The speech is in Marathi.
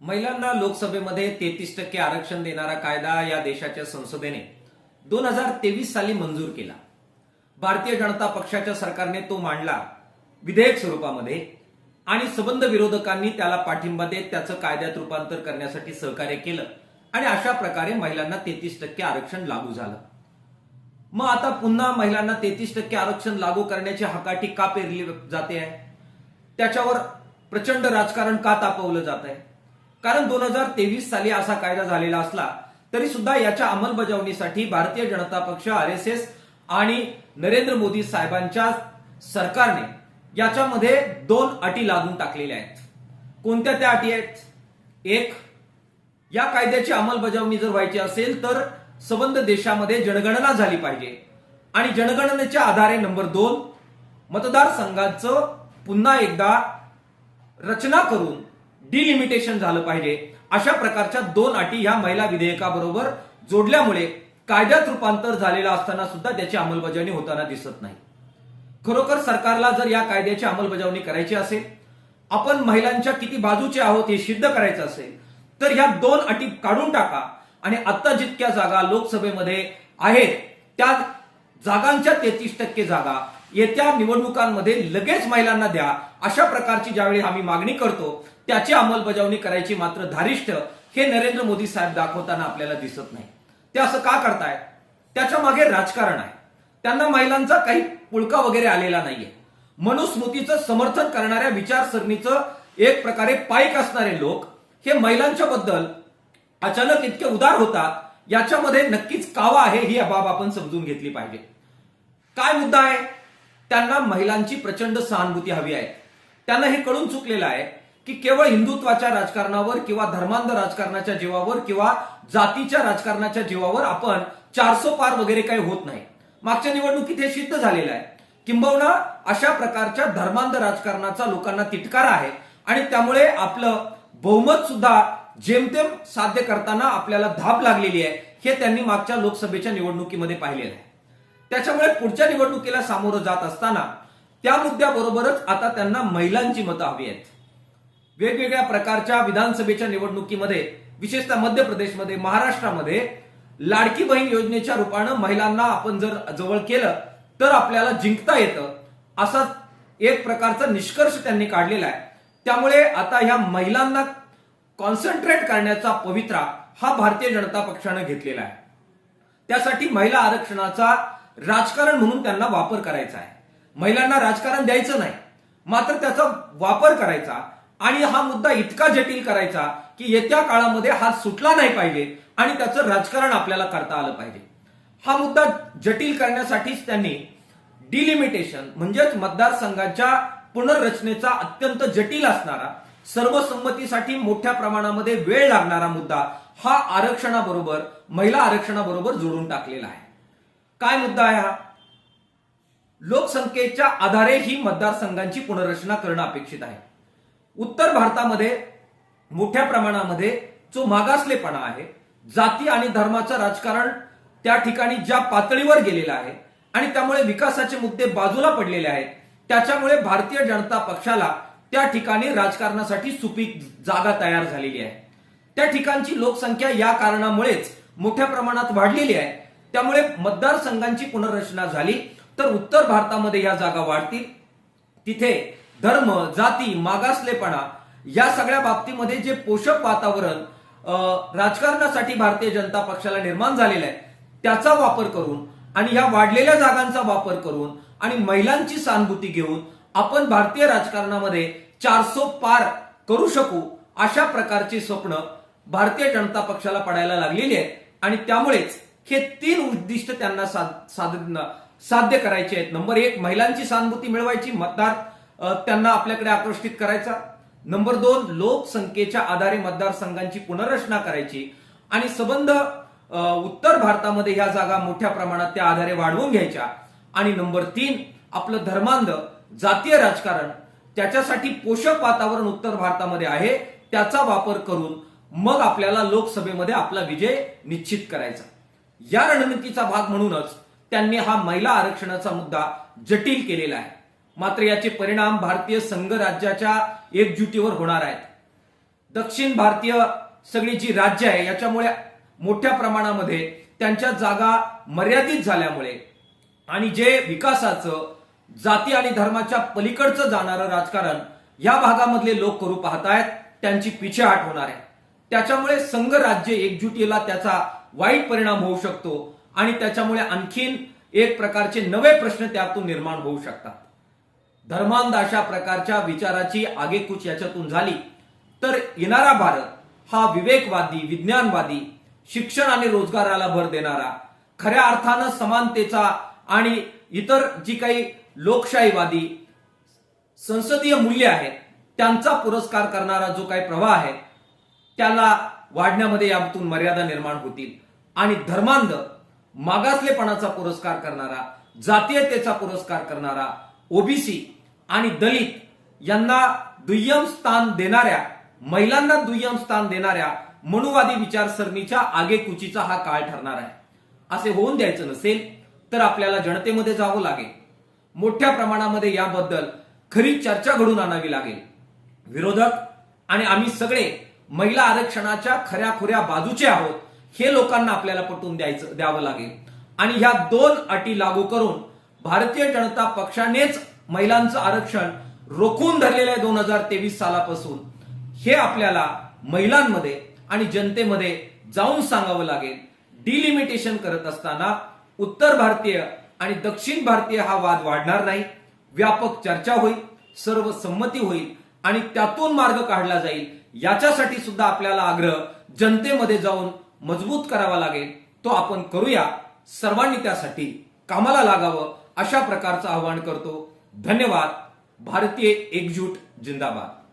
महिलांना लोकसभेमध्ये 33% आरक्षण देणारा कायदा या देशाच्या संसदेने 2023 साली मंजूर केला. भारतीय जनता पक्षाच्या सरकारने तो मांडला विधेयक स्वरूपामध्ये आणि सबंध विरोधकांनी त्याला पाठिंबा देत त्याचं कायद्यात रूपांतर करण्यासाठी सहकार्य केलं आणि अशा प्रकारे महिलांना 33% आरक्षण लागू झालं. मग आता पुन्हा महिलांना 33% आरक्षण लागू करण्याची हकाटी का पेरली जाते आहे? त्याच्यावर प्रचंड राजकारण का तापवलं जात आहे? कारण 2023 साली असा कायदा झालेला असला तरी सुद्धा याच्या अंमलबजावणीसाठी भारतीय जनता पक्ष, आरएसएस आणि नरेंद्र मोदी साहेबांच्या सरकारने याच्यामध्ये 2 अटी लागून टाकलेल्या आहेत. कोणत्या त्या अटी आहेत? एक, या कायद्याची अंमलबजावणी जर व्हायची असेल तर सबंध देशामध्ये जनगणना झाली पाहिजे आणि जनगणनेच्या आधारे नंबर 2, मतदारसंघाचं पुन्हा एकदा रचना करून डिलिमिटेशन झालं पाहिजे. अशा प्रकारच्या 2 अटी या महिला विधेयकाबरोबर जोडल्यामुळे कायद्यात रूपांतर झालेला असताना सुद्धा त्याची अंमलबजावणी होताना दिसत नाही. खरोखर सरकारला जर या कायद्याची अंमलबजावणी करायची असेल, आपण महिलांच्या किती बाजूचे आहोत हे सिद्ध करायचं असेल तर ह्या 2 अटी काढून टाका आणि आता जितक्या जागा लोकसभेमध्ये आहेत त्या जागांच्या 33% जागा येत्या निवडणुकांमध्ये लगेच महिलांना द्या. अशा प्रकारची ज्यावेळी आम्ही मागणी करतो त्याची अंमलबजावणी करायची मात्र धारिष्ठ हे नरेंद्र मोदी साहेब दाखवताना आपल्याला दिसत नाही. ते असं का करतायत? त्याच्या मागे राजकारण आहे. त्यांना महिलांचा काही पुळका वगैरे आलेला नाहीये. मनुस्मृतीचं समर्थन करणाऱ्या विचारसरणीचं एक प्रकारे पाईक असणारे लोक हे महिलांच्या बद्दल अचानक इतके उदार होतात, याच्यामध्ये नक्कीच कावा आहे ही बाब आपण समजून घेतली पाहिजे. काय मुद्दा आहे? त्यांना महिलांची प्रचंड सहानुभूती हवी आहे. त्यांना हे कळून चुकलेलं आहे की केवळ हिंदुत्वाच्या राजकारणावर किंवा धर्मांध राजकारणाच्या जीवावर किंवा जातीच्या राजकारणाच्या जीवावर आपण 400 पार वगैरे काही होत नाही. मागच्या निवडणुकीत हे सिद्ध झालेलं आहे. किंबहुना अशा प्रकारच्या धर्मांध राजकारणाचा लोकांना तिटकारा आहे आणि त्यामुळे आपलं बहुमत सुद्धा जेमतेम साध्य करताना आपल्याला धाप लागलेली आहे. हे त्यांनी मागच्या लोकसभेच्या निवडणुकीमध्ये पाहिलेलं आहे. त्याच्यामुळे पुढच्या निवडणुकीला सामोरं जात असताना त्या मुद्द्याबरोबरच आता त्यांना महिलांची मतं हवी आहेत. वेगवेगळ्या प्रकारच्या विधानसभेच्या निवडणुकीमध्ये, विशेषतः मध्य प्रदेशमध्ये, महाराष्ट्रामध्ये लाडकी बहीण योजनेच्या रूपानं महिलांना आपण जर जवळ केलं तर आपल्याला जिंकता येतं, असा एक प्रकारचा निष्कर्ष त्यांनी काढलेला आहे. त्यामुळे आता ह्या महिलांना कॉन्सन्ट्रेट करण्याचा पवित्रा हा भारतीय जनता पक्षाने घेतलेला आहे. त्यासाठी महिला आरक्षणाचा राजकारण म्हणून त्यांना वापर करायचा आहे. महिलांना राजकारण द्यायचं नाही, मात्र त्याचा वापर करायचा आणि हा मुद्दा इतका जटिल करायचा की येत्या काळामध्ये हा सुटला नाही पाहिजे आणि त्याचं राजकारण आपल्याला करता आलं पाहिजे. हा मुद्दा जटिल करण्यासाठीच त्यांनी डिलिमिटेशन म्हणजेच मतदारसंघाच्या पुनर्रचनेचा अत्यंत जटिल असणारा, सर्वसंमतीसाठी मोठ्या प्रमाणामध्ये वेळ लागणारा मुद्दा हा आरक्षणाबरोबर, महिला आरक्षणाबरोबर जोडून टाकलेला आहे. काय मुद्दा आहे हा? लोकसंख्येच्या आधारे ही मतदारसंघांची पुनर्रचना करणं अपेक्षित आहे. उत्तर भारतामध्ये मोठ्या प्रमाणामध्ये जो मागासलेपणा आहे, जाती आणि धर्माचं राजकारण त्या ठिकाणी ज्या पातळीवर गेलेलं आहे आणि त्यामुळे विकासाचे मुद्दे बाजूला पडलेले आहेत, त्याच्यामुळे भारतीय जनता पक्षाला त्या ठिकाणी राजकारणासाठी सुपीक जागा तयार झालेली आहे. त्या ठिकाणची लोकसंख्या या कारणामुळेच मोठ्या प्रमाणात वाढलेली आहे. त्यामुळे मतदारसंघांची पुनर्रचना झाली तर उत्तर भारतामध्ये या जागा वाढतील. तिथे धर्म, जाती, मागासलेपणा या सगळ्या बाबतीमध्ये जे पोषक वातावरण राजकारणासाठी भारतीय जनता पक्षाला निर्माण झालेलं आहे त्याचा वापर करून आणि ह्या वाढलेल्या जागांचा वापर करून आणि महिलांची सहानुभूती घेऊन आपण भारतीय राजकारणामध्ये 400 पार करू शकू, अशा प्रकारची स्वप्न भारतीय जनता पक्षाला पडायला लागलेली आहे आणि त्यामुळेच हे 3 उद्दिष्ट त्यांना साध्य करायचे आहेत. नंबर 1, महिलांची सहानुभूती मिळवायची, मतदार त्यांना आपल्याकडे आकर्षित करायचा. नंबर 2, लोकसंख्येच्या आधारे मतदारसंघांची पुनर्रचना करायची आणि सबंध उत्तर भारतामध्ये ह्या जागा मोठ्या प्रमाणात त्या आधारे वाढवून घ्यायच्या. आणि नंबर 3, आपलं धर्मांध जातीय राजकारण, त्याच्यासाठी पोषक वातावरण उत्तर भारतामध्ये आहे, त्याचा वापर करून मग आपल्याला लोकसभेमध्ये आपला विजय निश्चित करायचा. या रणनीतीचा भाग म्हणूनच त्यांनी हा महिला आरक्षणाचा मुद्दा जटिल केलेला आहे. मात्र याचे परिणाम भारतीय संघ राज्याच्या एकजुटीवर होणार आहेत. दक्षिण भारतीय सगळी जी राज्य आहे याच्यामुळे मोठ्या प्रमाणामध्ये त्यांच्या जागा मर्यादित झाल्यामुळे आणि जे विकासाचं जाती आणि धर्माच्या पलीकडचं जाणारं राजकारण या भागामधले लोक करू पाहतायत, त्यांची पिछेहाट होणार आहे. त्याच्यामुळे संघ राज्य एकजुटीला त्याचा वाईट परिणाम होऊ शकतो आणि त्याच्यामुळे आणखीन एक प्रकारचे नवे प्रश्न त्यातून निर्माण होऊ शकतात. धर्मांध अशा प्रकारच्या विचाराची आगेकूच याच्यातून झाली तर येणारा भारत हा विवेकवादी, विज्ञानवादी, शिक्षण आणि रोजगाराला भर देणारा, खऱ्या अर्थानं समानतेचा आणि इतर जी काही लोकशाहीवादी संसदीय मूल्य आहेत त्यांचा पुरस्कार करणारा जो काही प्रवाह आहे त्याला वाढण्यामध्ये यातून मर्यादा निर्माण होतील आणि धर्मांध, मागासलेपणाचा पुरस्कार करणारा, जातीयतेचा पुरस्कार करणारा, ओबीसी आणि दलित यांना दुय्यम स्थान देणाऱ्या, महिलांना दुय्यम स्थान देणाऱ्या मनुवादी विचारसरणीच्या आगेकूचीचा हा काळ ठरणार आहे. असे होऊन द्यायचं नसेल तर आपल्याला जनतेमध्ये जावं लागेल. मोठ्या प्रमाणामध्ये याबद्दल खरी चर्चा घडून आणावी लागेल. विरोधक आणि आम्ही सगळे महिला आरक्षणाच्या खऱ्याखुऱ्या बाजूचे आहोत हे लोकांना आपल्याला पटवून द्यावं लागेल आणि ह्या दोन अटी लागू करून भारतीय जनता पक्षानेच महिलांचं आरक्षण रोखून धरलेलं आहे 2023 सालापासून, हे आपल्याला महिलांमध्ये आणि जनतेमध्ये जाऊन सांगावं लागेल. डिलिमिटेशन करत असताना उत्तर भारतीय आणि दक्षिण भारतीय हा वाद वाढणार नाही, व्यापक चर्चा होईल, सर्व संमती होईल आणि त्यातून मार्ग काढला जाईल. याच्यासाठी सुद्धा आपल्याला आग्रह जनतेमध्ये जाऊन मजबूत करावा लागेल. तो आपण करूया. सर्वांनी त्यासाठी कामाला लागावं अशा प्रकारचं आवाहन करतो. धन्यवाद. भारतीय एकजूट जिंदाबाद.